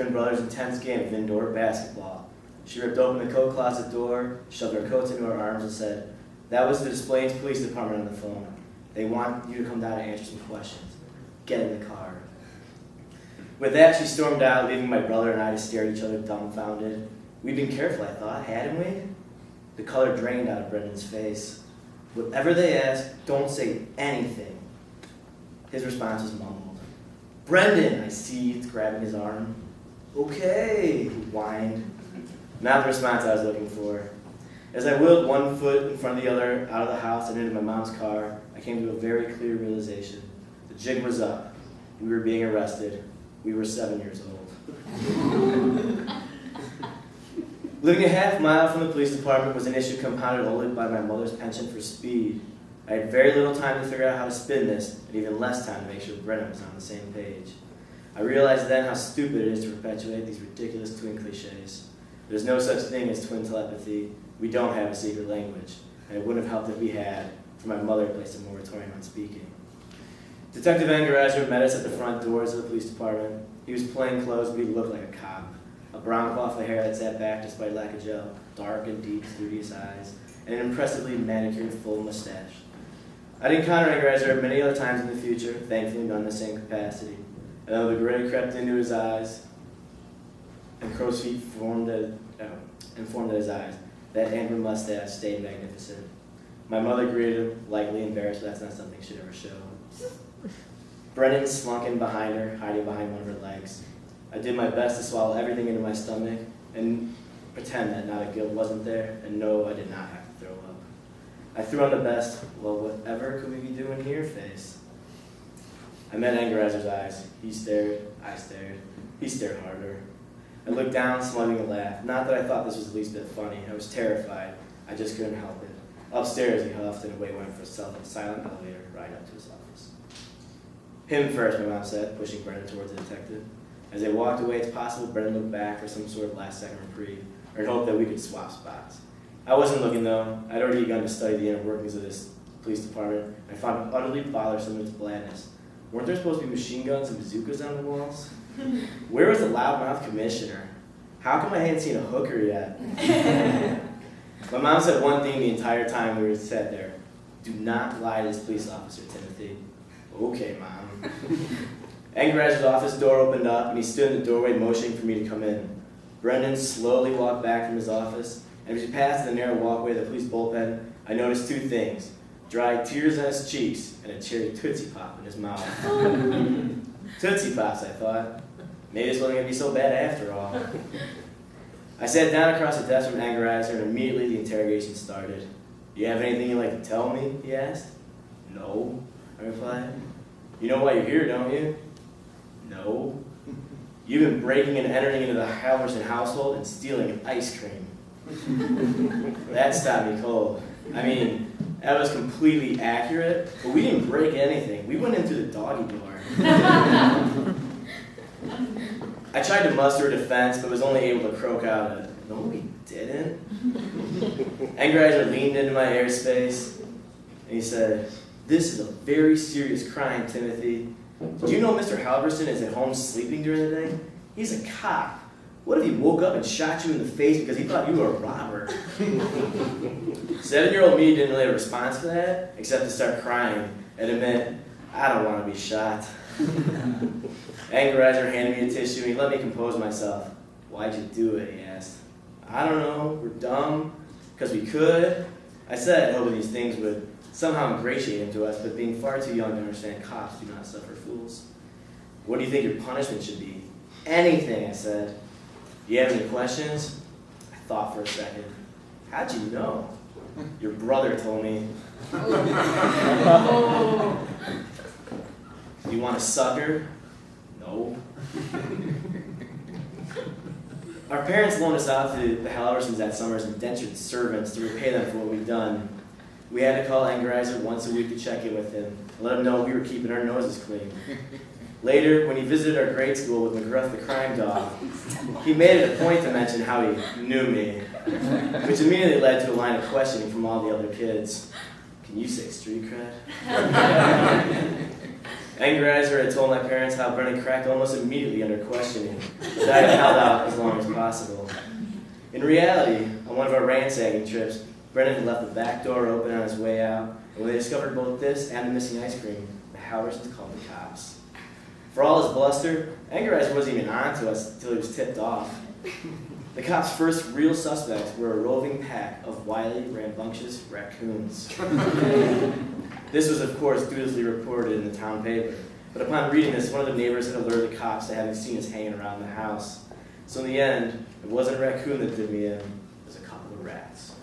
twin brother's intense game of indoor basketball. She ripped open the coat closet door, shoved her coats into her arms, and said, "That was the Des Plaines Police Department on the phone. They want you to come down and answer some questions. Get in the car." With that, she stormed out, leaving my brother and I to stare at each other dumbfounded. We'd been careful, I thought, hadn't we? The color drained out of Brendan's face. "Whatever they ask, don't say anything." His response was mumbled. "Brendan," I seethed, grabbing his arm. "Okay," he whined. Not the response I was looking for. As I wheeled one foot in front of the other out of the house and into my mom's car, I came to a very clear realization. The jig was up. We were being arrested. We were 7 years old. Living a half mile from the police department was an issue compounded only by my mother's penchant for speed. I had very little time to figure out how to spin this, and even less time to make sure Brennan was on the same page. I realized then how stupid it is to perpetuate these ridiculous twin cliches. There's no such thing as twin telepathy. We don't have a secret language, and it wouldn't have helped if we had, for my mother placed a moratorium on speaking. Detective Angerazer met us at the front doors of the police department. He was plain clothes, but he looked like a cop. A brown cloth of hair that sat back despite lack of gel, dark and deep, studious eyes, and an impressively manicured full mustache. I'd encountered Angerazer many other times in the future, thankfully not in the same capacity. And though the gray crept into his eyes, and crow's feet formed at his eyes, that amber mustache stayed magnificent. My mother greeted him, lightly embarrassed, but that's not something she'd ever show. Brennan slunk in behind her, hiding behind one of her legs. I did my best to swallow everything into my stomach and pretend that not a gill wasn't there, and no, I did not have to throw up. I threw on the best, "Well, whatever could we be doing here" face. I met Angerazer's eyes. He stared, I stared. He stared harder. I looked down, smothering a laugh. Not that I thought this was the least bit funny. I was terrified. I just couldn't help it. Upstairs, he huffed, and away went for a silent elevator ride up to his office. "Him first," my mom said, pushing Brendan towards the detective. As they walked away, it's possible Brendan looked back for some sort of last-second reprieve, or in hope that we could swap spots. I wasn't looking, though. I'd already begun to study the inner workings of this police department, and I found it utterly bothersome in its blandness. Weren't there supposed to be machine guns and bazookas on the walls? Where was the loudmouth commissioner? How come I hadn't seen a hooker yet? My mom said one thing the entire time we were sat there. "Do not lie to this police officer, Timothy." "Okay, Mom." Angerazer's office door opened up, and he stood in the doorway motioning for me to come in. Brendan slowly walked back from his office, and as we passed the narrow walkway of the police bullpen, I noticed two things: dry tears on his cheeks and a cherry Tootsie Pop in his mouth. Tootsie Pops, I thought. Maybe this wasn't going to be so bad after all. I sat down across the desk from Angerazer, and immediately the interrogation started. "You have anything you'd like to tell me?" he asked. "No," I replied. "You know why you're here, don't you?" "No." "You've been breaking and entering into the Halverson household and stealing ice cream." That stopped me cold. I mean, that was completely accurate, but we didn't break anything. We went in through the doggy door. I tried to muster a defense, but was only able to croak out a, "No, we didn't." Angerazer leaned into my airspace, and he said, "This is a very serious crime, Timothy. Did you know Mr. Halverson is at home sleeping during the day? He's a cop. What if he woke up and shot you in the face because he thought you were a robber?" 7-year-old me didn't really have a response to that, except to start crying and admit, "I don't want to be shot." Angerazer handed me a tissue and he let me compose myself. "Why'd you do it?" he asked. "I don't know. We're dumb. Because we could." I said, hoping these things would somehow ingratiate him to us, but being far too young to understand cops do not suffer fools. "What do you think your punishment should be?" "Anything," I said. "Do you have any questions?" I thought for a second. "How'd you know?" "Your brother told me." "You want a sucker?" "No." Our parents loaned us out to the Halversons that summer as indentured servants to repay them for what we'd done. We had to call Angerazer once a week to check in with him and let him know we were keeping our noses clean. Later, when he visited our grade school with McGruff the crime dog, he made it a point to mention how he knew me, which immediately led to a line of questioning from all the other kids. "Can you say street cred?" Angerizer had told my parents how Brennan cracked almost immediately under questioning, but I had held out as long as possible. In reality, on one of our ransacking trips, Brennan had left the back door open on his way out, and when they discovered both this and the missing ice cream, the Halversons called the cops. For all his bluster, Angerizer wasn't even on to us until he was tipped off. The cops' first real suspects were a roving pack of wily, rambunctious raccoons. This was, of course, dutifully reported in the town paper, but upon reading this, one of the neighbors had alerted the cops to having seen us hanging around the house. So in the end, it wasn't a raccoon that did me in, it was a couple of rats.